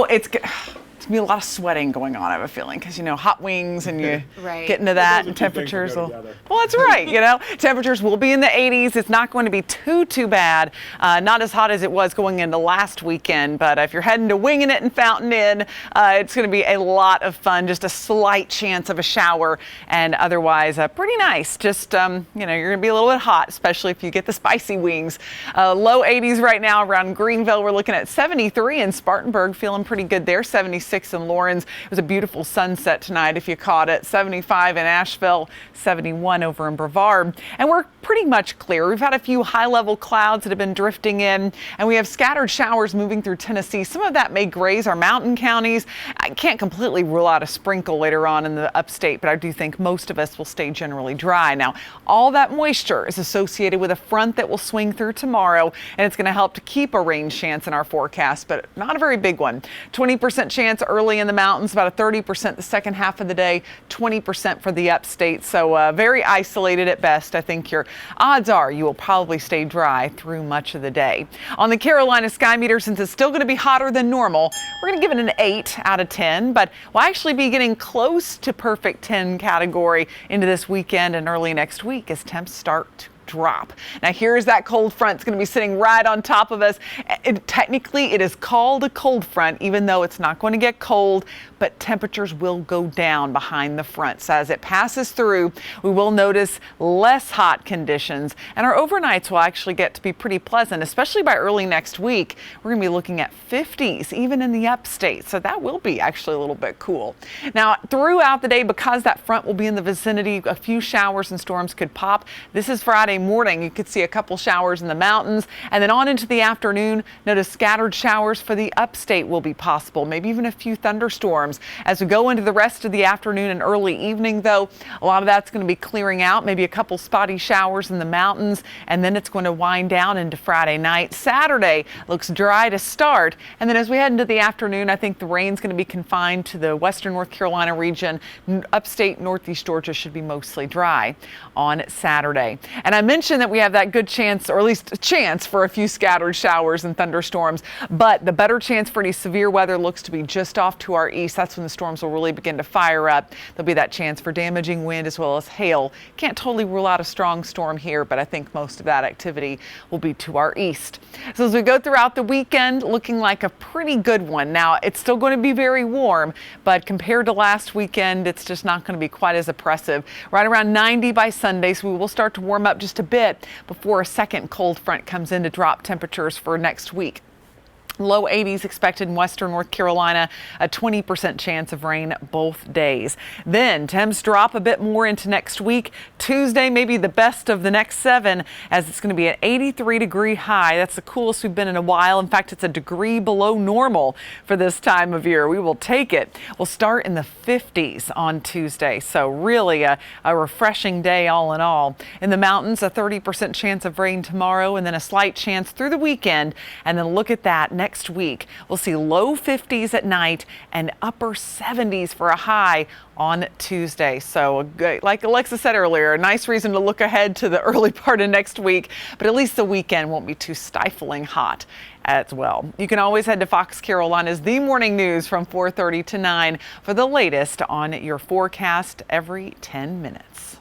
It's going to be a lot of sweating going on, I have a feeling, because, hot wings and you Right. get into that and temperatures will, well, that's right. Temperatures will be in the 80s. It's not going to be too bad. Not as hot as it was going into last weekend, but if you're heading to Winging It and Fountain Inn, it's going to be a lot of fun. Just a slight chance of a shower, and otherwise pretty nice. Just, you're going to be a little bit hot, especially if you get the spicy wings. Low 80s right now around Greenville. We're looking at 73 in Spartanburg, feeling pretty good there. 76 in Lawrence. It was a beautiful sunset tonight if you caught it. 75 in Asheville, 71 over in Brevard. And we're pretty much clear. We've had a few high-level clouds that have been drifting in, and we have scattered showers moving through Tennessee. Some of that may graze our mountain counties. I can't completely rule out a sprinkle later on in the upstate, but I do think most of us will stay generally dry. Now, all that moisture is associated with a front that will swing through tomorrow, and it's going to help to keep a rain chance in our forecast, but not a very big one. 20% chance early in the mountains, about a 30% the second half of the day, 20% for the upstate. So very isolated at best. I think your odds are you will probably stay dry through much of the day. On the Carolina Sky Meter, since it's still going to be hotter than normal, we're going to give it an 8 out of 10, but we'll actually be getting close to perfect 10 category into this weekend and early next week as temps start to drop. Now here's that cold front. It's going to be sitting right on top of us. Technically, it is called a cold front, even though it's not going to get cold, but temperatures will go down behind the front. So as it passes through, we will notice less hot conditions, and our overnights will actually get to be pretty pleasant, especially by early next week. We're going to be looking at 50s, even in the upstate. So that will be actually a little bit cool. Now, throughout the day, because that front will be in the vicinity, a few showers and storms could pop. This is Friday morning. You could see a couple showers in the mountains, and then on into the afternoon, notice scattered showers for the upstate will be possible, maybe even a few thunderstorms. As we go into the rest of the afternoon and early evening, though, a lot of that's going to be clearing out, maybe a couple spotty showers in the mountains, and then it's going to wind down into Friday night. Saturday looks dry to start, and then as we head into the afternoon, I think the rain's going to be confined to the western North Carolina region. Upstate northeast Georgia should be mostly dry on Saturday. And I mentioned that we have that good chance, or at least a chance, for a few scattered showers and thunderstorms, but the better chance for any severe weather looks to be just off to our east. That's when the storms will really begin to fire up. There'll be that chance for damaging wind as well as hail. Can't totally rule out a strong storm here, but I think most of that activity will be to our east. So as we go throughout the weekend, looking like a pretty good one. Now, it's still going to be very warm, but compared to last weekend, it's just not going to be quite as oppressive. Right around 90 by Sunday, so we will start to warm up just a bit before a second cold front comes in to drop temperatures for next week. Low 80s expected in western North Carolina, a 20% chance of rain both days. Then temps drop a bit more into next week. Tuesday may be the best of the next 7, as it's going to be an 83-degree high. That's the coolest we've been in a while. In fact, it's a degree below normal for this time of year. We will take it. We'll start in the 50s on Tuesday, so really a refreshing day all in all. In the mountains, a 30% chance of rain tomorrow, and then a slight chance through the weekend. And then look at that. Next week, we'll see low 50s at night and upper 70s for a high on Tuesday. So like Alexa said earlier, a nice reason to look ahead to the early part of next week, but at least the weekend won't be too stifling hot as well. You can always head to Fox Carolina's The Morning News from 4:30 to 9 for the latest on your forecast every 10 minutes.